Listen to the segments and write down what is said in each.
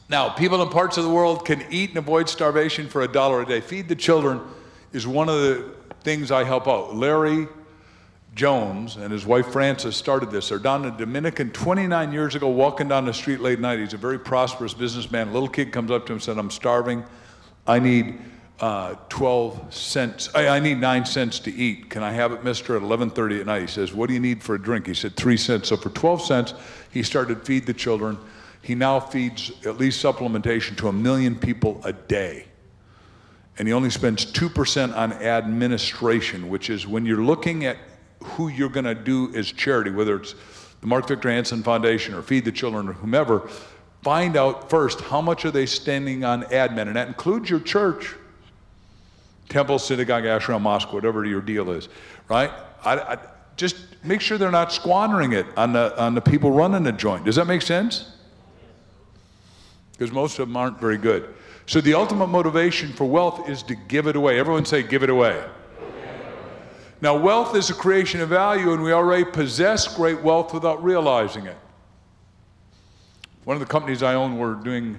Now, people in parts of the world can eat and avoid starvation for $1 a day. Feed the children is one of the things I help out. Larry Jones and his wife Frances started this. They're down in the Dominican 29 years ago, walking down the street late night. He's a very prosperous businessman. A little kid comes up to him and said, I'm starving. I need 12 cents. I need 9 cents to eat. Can I have it, mister, at 11:30 at night? He says, what do you need for a drink? He said, 3 cents. So for 12 cents, he started to feed the children. He now feeds at least supplementation to 1 million people a day. And he only spends 2% on administration, which is when you're looking at who you're going to do as charity, whether it's the Mark Victor Hansen Foundation or Feed the Children or whomever, find out first how much are they spending on admin, and that includes your church, temple, synagogue, ashram, mosque, whatever your deal is, right? Just make sure they're not squandering it on the people running the joint. Does that make sense? Because most of them aren't very good. So the ultimate motivation for wealth is to give it away. Everyone say, give it away. Now, wealth is a creation of value, and we already possess great wealth without realizing it. One of the companies I own, we're doing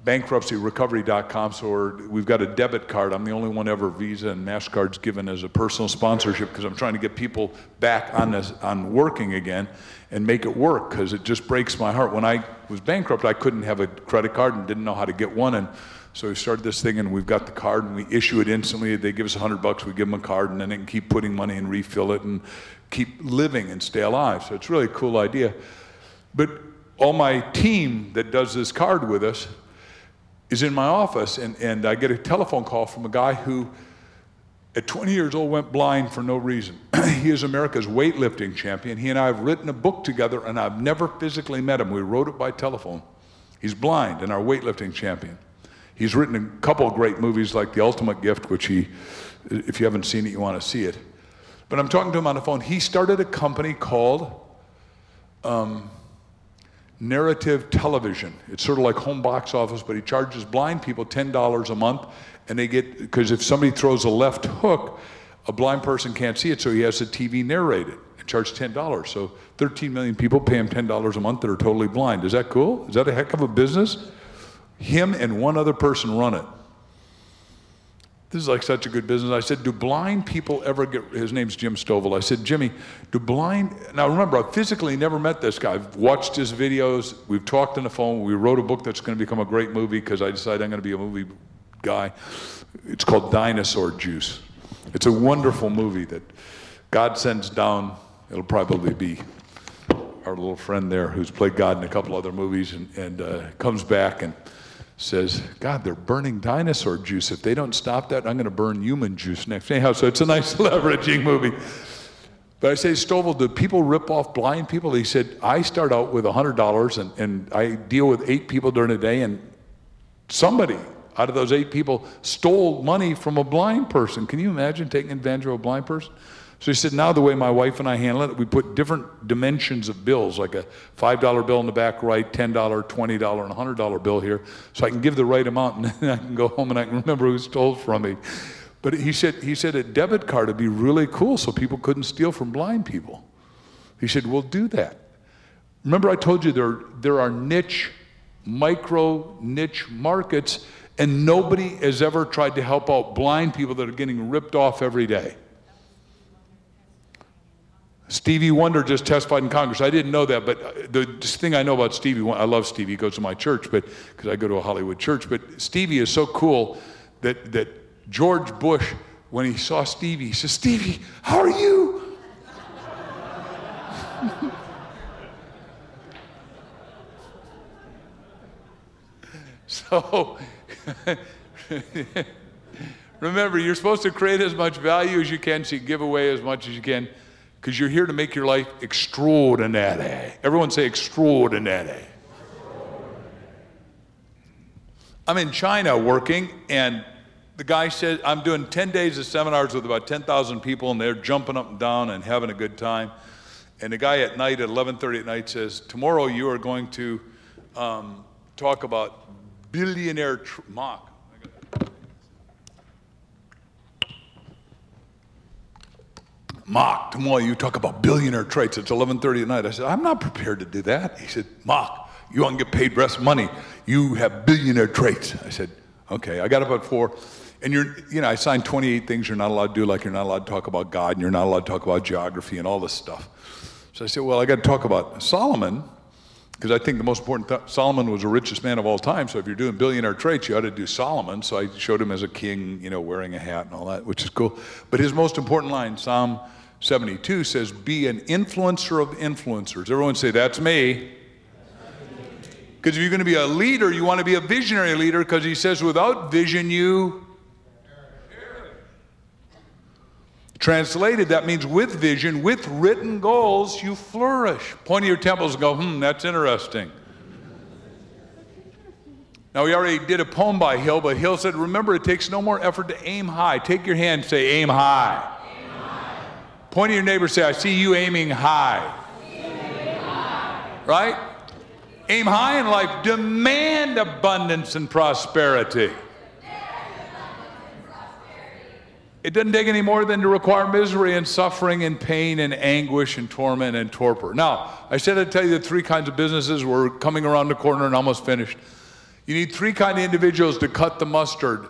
bankruptcy recovery.com, so we've got a debit card. I'm the only one ever Visa and MasterCard's given as a personal sponsorship because I'm trying to get people back on working again and make it work, because it just breaks my heart. When I was bankrupt, I couldn't have a credit card and didn't know how to get one, and so we started this thing, and we've got the card, and we issue it instantly. They give us $100, we give them a card, and then they can keep putting money and refill it and keep living and stay alive. So it's really a cool idea. But all my team that does this card with us is in my office, and I get a telephone call from a guy who, at 20 years old, went blind for no reason. He is America's weightlifting champion. He and I have written a book together, and I've never physically met him. We wrote it by telephone. He's blind and our weightlifting champion. He's written a couple of great movies like The Ultimate Gift, which if you haven't seen it, you want to see it. But I'm talking to him on the phone. He started a company called Narrative Television. It's sort of like home box office, but he charges blind people $10 a month, and they get, because if somebody throws a left hook, a blind person can't see it, so he has the TV narrated and charge $10. So 13 million people pay him $10 a month that are totally blind. Is that cool? Is that a heck of a business? Him and one other person run it. This is like such a good business. I said, do blind people ever get, his name's Jim Stovall. I said, Jimmy, do blind, now remember, I physically never met this guy. I've watched his videos, we've talked on the phone, we wrote a book that's going to become a great movie because I decided I'm going to be a movie guy. It's called Dinosaur Juice. It's a wonderful movie that God sends down. It'll probably be our little friend there who's played God in a couple other movies, and comes back and says, God, they're burning dinosaur juice. If they don't stop that, I'm going to burn human juice next. Anyhow, so it's a nice leveraging movie. But I say, Stovall, do people rip off blind people? He said, I start out with $100, and I deal with 8 people during the day, and somebody out of those 8 people stole money from a blind person. Can you imagine taking advantage of a blind person? So he said, now the way my wife and I handle it, we put different dimensions of bills, like a $5 bill in the back right, $10, $20, and a $100 bill here, so I can give the right amount, and then I can go home and I can remember who stole from me. But he said a debit card would be really cool so people couldn't steal from blind people. He said, we'll do that. Remember I told you there are micro niche markets, and nobody has ever tried to help out blind people that are getting ripped off every day. Stevie Wonder just testified in Congress. I didn't know that, but the thing I know about Stevie, I love Stevie, he goes to my church, but because I go to a Hollywood church, but Stevie is so cool that George Bush, when he saw Stevie, he says, Stevie, how are you? So, remember, you're supposed to create as much value as you can, so you give away as much as you can, because you're here to make your life extraordinary. Everyone say extraordinary. I'm in China working, and the guy said, I'm doing 10 days of seminars with about 10,000 people, and they're jumping up and down and having a good time. And the guy at night, at 11:30 at night, says, tomorrow you are going to talk about billionaire Mark. Mark, tomorrow you talk about billionaire traits. It's 11:30 at night. I said, I'm not prepared to do that. He said, Mark, You want to get paid less money. You have billionaire traits. I said, okay. I got up at 4. And I signed 28 things you're not allowed to do, like you're not allowed to talk about God, and you're not allowed to talk about geography and all this stuff. So I said, well, I got to talk about Solomon, because I think the most important Solomon was the richest man of all time. So if you're doing billionaire traits, you ought to do Solomon. So I showed him as a king, wearing a hat and all that, which is cool. But his most important line, Psalm 72, says, be an influencer of influencers. Everyone say, that's me. Because if you're going to be a leader, you want to be a visionary leader, because he says, without vision, you... Translated, that means with vision, with written goals, you flourish. Point to your temples and go, that's interesting. Now, we already did a poem by Hill, but Hill said, remember, it takes no more effort to aim high. Take your hand and say, aim high. Aim high. Point to your neighbor and say, I see you aiming high. Right? Aim high in life. Demand abundance and prosperity. It doesn't take any more than to require misery and suffering and pain and anguish and torment and torpor. Now, I said I'd tell you the 3 kinds of businesses. We're coming around the corner and almost finished. You need 3 kinds of individuals to cut the mustard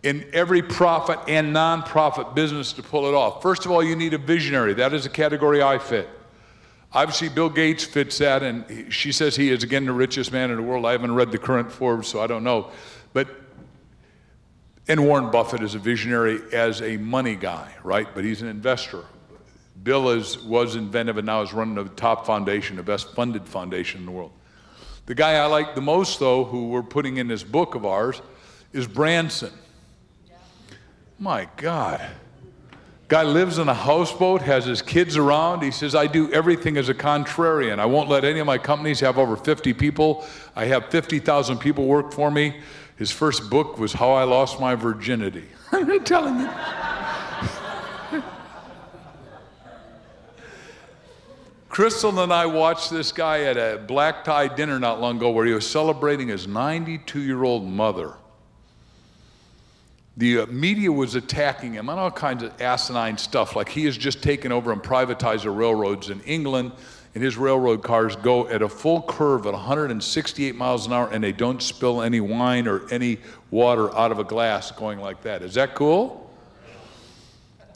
in every profit and non-profit business to pull it off. First of all, you need a visionary. That is a category I fit. Obviously, Bill Gates fits that, and she says he is, again, the richest man in the world. I haven't read the current Forbes, so I don't know. And Warren Buffett is a visionary as a money guy, right? But he's an investor. Bill was inventive and now is running the top foundation, the best funded foundation in the world. The guy I like the most, though, who we're putting in this book of ours, is Branson. My God. Guy lives in a houseboat, has his kids around. He says, I do everything as a contrarian. I won't let any of my companies have over 50 people. I have 50,000 people work for me. His first book was How I Lost My Virginity. I'm telling you. Crystal and I watched this guy at a black tie dinner not long ago where he was celebrating his 92-year-old mother. The media was attacking him on all kinds of asinine stuff, like he has just taken over and privatized the railroads in England, and his railroad cars go at a full curve at 168 miles an hour, and they don't spill any wine or any water out of a glass going like that. Is that cool?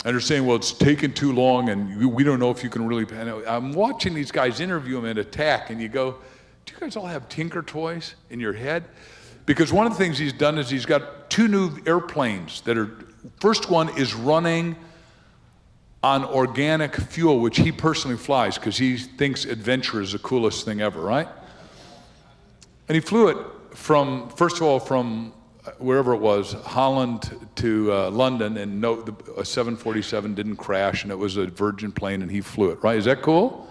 And they're saying, well, it's taken too long, and we don't know if you can really... I'm watching these guys interview him and attack, and you go, do you guys all have Tinker toys in your head? Because one of the things he's done is he's got 2 new airplanes that are... First one is running on organic fuel, which he personally flies because he thinks adventure is the coolest thing ever, right? And he flew it from, first of all, from wherever it was, Holland to London, and a 747 didn't crash, and it was a Virgin plane, and he flew it, right? Is that cool?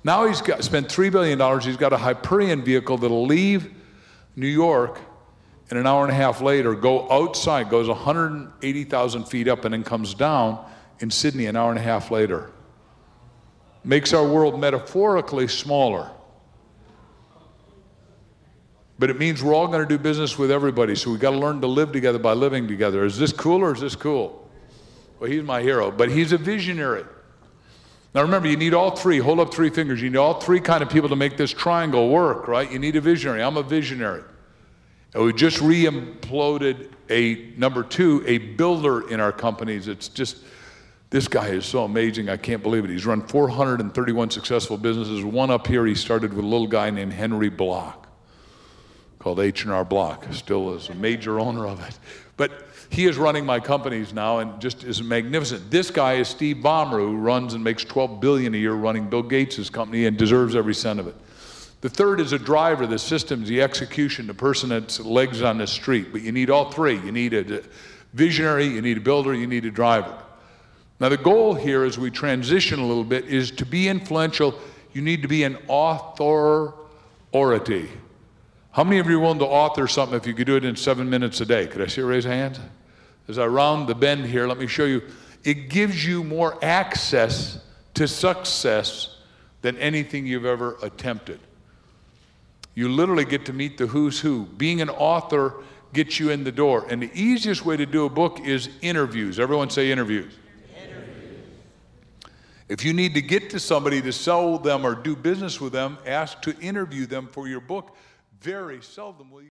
Now he's spent $3 billion. He's got a Hyperion vehicle that'll leave New York, and an hour and a half later go outside, goes 180,000 feet up, and then comes down in Sydney an hour and a half later. Makes our world metaphorically smaller. But it means we're all going to do business with everybody, so we've got to learn to live together by living together. Is this cool or is this cool? Well, he's my hero, but he's a visionary. Now remember, you need all 3. Hold up 3 fingers. You need all 3 kind of people to make this triangle work, right? You need a visionary. I'm a visionary. And we just re-imploded number 2, a builder in our companies. It's just... This guy is so amazing, I can't believe it. He's run 431 successful businesses. One up here, he started with a little guy named Henry Block, called H&R Block, still is a major owner of it. But he is running my companies now and just is magnificent. This guy is Steve Ballmer, who runs and makes $12 billion a year running Bill Gates' company and deserves every cent of it. The third is a driver, the systems, the execution, the person that's legs on the street. But you need all 3. You need a visionary, you need a builder, you need a driver. Now the goal here as we transition a little bit is to be influential, you need to be an authority. How many of you are willing to author something if you could do it in 7 minutes a day? Could I see a raise of hands? As I round the bend here, let me show you. It gives you more access to success than anything you've ever attempted. You literally get to meet the who's who. Being an author gets you in the door. And the easiest way to do a book is interviews. Everyone say interviews. If you need to get to somebody to sell them or do business with them, ask to interview them for your book. Very seldom will you